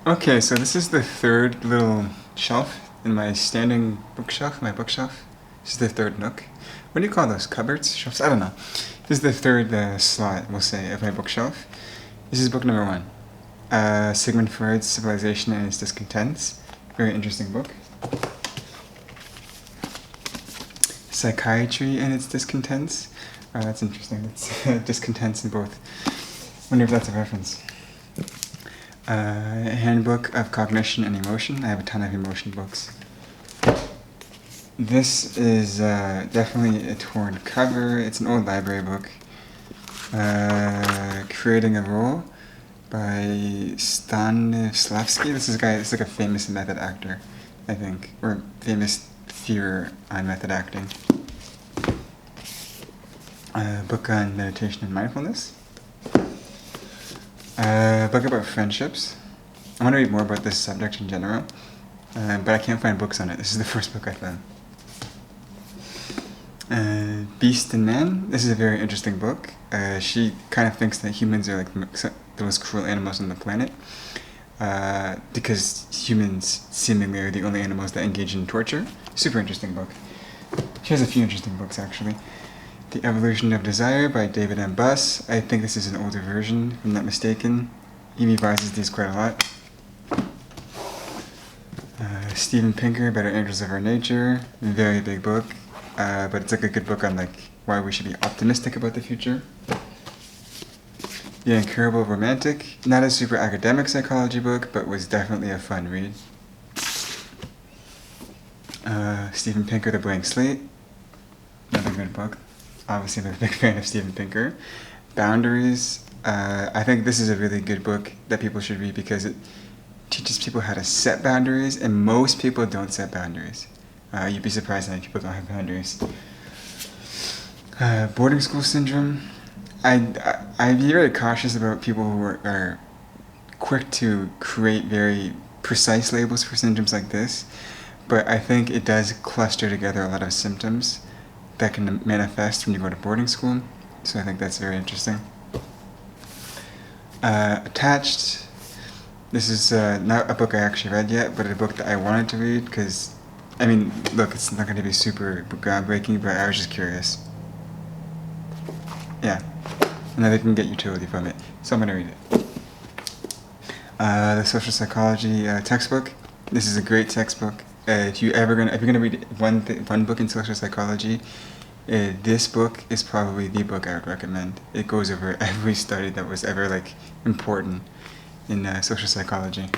Okay, so this is the third little shelf in my standing bookshelf, my bookshelf. This is the third nook. What do you call those? Cupboards? Shelves? I don't know. This is the third slot, we'll say, of my bookshelf. This is book number 1. Sigmund Freud's Civilization and Its Discontents. Very interesting book. Psychiatry and Its Discontents. That's interesting. It's discontents in both. Wonder if that's a reference. Handbook of Cognition and Emotion. I have a ton of emotion books. This is definitely a torn cover. It's an old library book. Creating a Role by Stanislavski. This is a guy, it's like a famous method actor, I think, or famous theory on method acting. Book on meditation and mindfulness. Book about friendships. I want to read more about this subject in general, but I can't find books on it. This is the first book I found. Beast and Man. This is a very interesting book. She kind of thinks that humans are like the most cruel animals on the planet, because humans seemingly are the only animals that engage in torture. Super interesting book. She has a few interesting books, actually. The Evolution of Desire by David M. Buss. I think this is an older version, if I'm not mistaken. He revises these quite a lot. Steven Pinker, Better Angels of Our Nature. Very big book, but it's like a good book on like why we should be optimistic about the future. The Incurable Romantic. Not a super academic psychology book, but was definitely a fun read. Steven Pinker, The Blank Slate. Another good book. Obviously, I'm a big fan of Steven Pinker. Boundaries. I think this is a really good book that people should read because it teaches people how to set boundaries, and most people don't set boundaries. You'd be surprised how many people don't have boundaries. Boarding School Syndrome. I'd be very cautious about people who are quick to create very precise labels for syndromes like this, but I think it does cluster together a lot of symptoms that can manifest when you go to boarding school, so I think that's very interesting. Attached. This is not a book I actually read yet, but a book that I wanted to read because, I mean, look, it's not going to be super groundbreaking, but I was just curious. Yeah, and then they can get utility from it, so I'm going to read it. The Social Psychology textbook. This is a great textbook. If you're gonna read one book in social psychology, this book is probably the book I would recommend. It goes over every study that was ever like important in social psychology.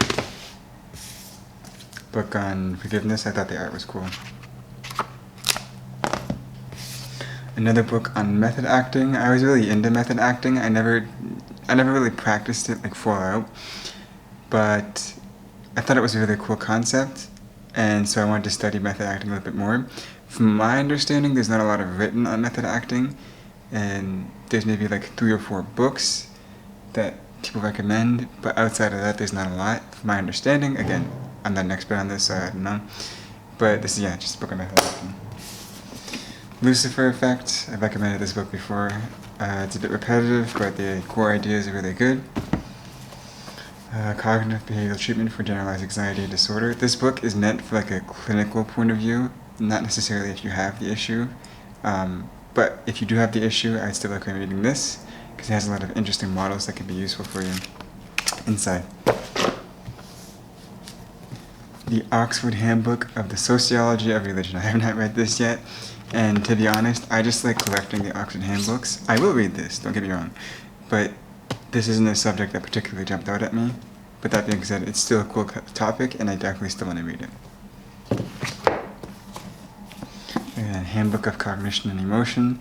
Book on forgiveness. I thought the art was cool. Another book on method acting. I was really into method acting. I never really practiced it like full out, but I thought it was a really cool concept. And so I wanted to study method acting a little bit more. From my understanding, there's not a lot of written on method acting, and there's maybe like 3 or 4 books that people recommend, but outside of that, there's not a lot. From my understanding, again, I'm not an expert on this, so I don't know. But this is, just a book on method acting. Lucifer Effect. I've recommended this book before. It's a bit repetitive, but the core ideas are really good. Cognitive Behavioral Treatment for Generalized Anxiety Disorder. This book is meant for like a clinical point of view, not necessarily if you have the issue. But if you do have the issue, I'd still recommend reading this because it has a lot of interesting models that could be useful for you inside. The Oxford Handbook of the Sociology of Religion. I have not read this yet, and to be honest, I just like collecting the Oxford Handbooks. I will read this, don't get me wrong, but this isn't a subject that particularly jumped out at me. But that being said, it's still a cool topic, and I definitely still want to read it. And Handbook of Cognition and Emotion.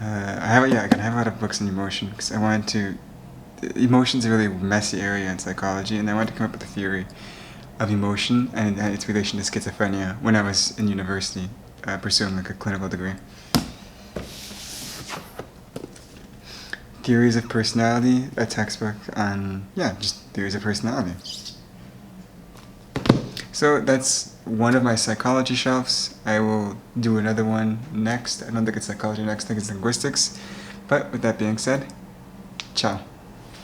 I have a lot of books on emotion because I wanted to. Emotion's a really messy area in psychology, and I wanted to come up with a theory of emotion and its relation to schizophrenia when I was in university, pursuing like a clinical degree. Theories of Personality, a textbook on, just theories of personality. So that's one of my psychology shelves. I will do another one next. I don't think it's psychology next, I think it's linguistics. But with that being said, ciao.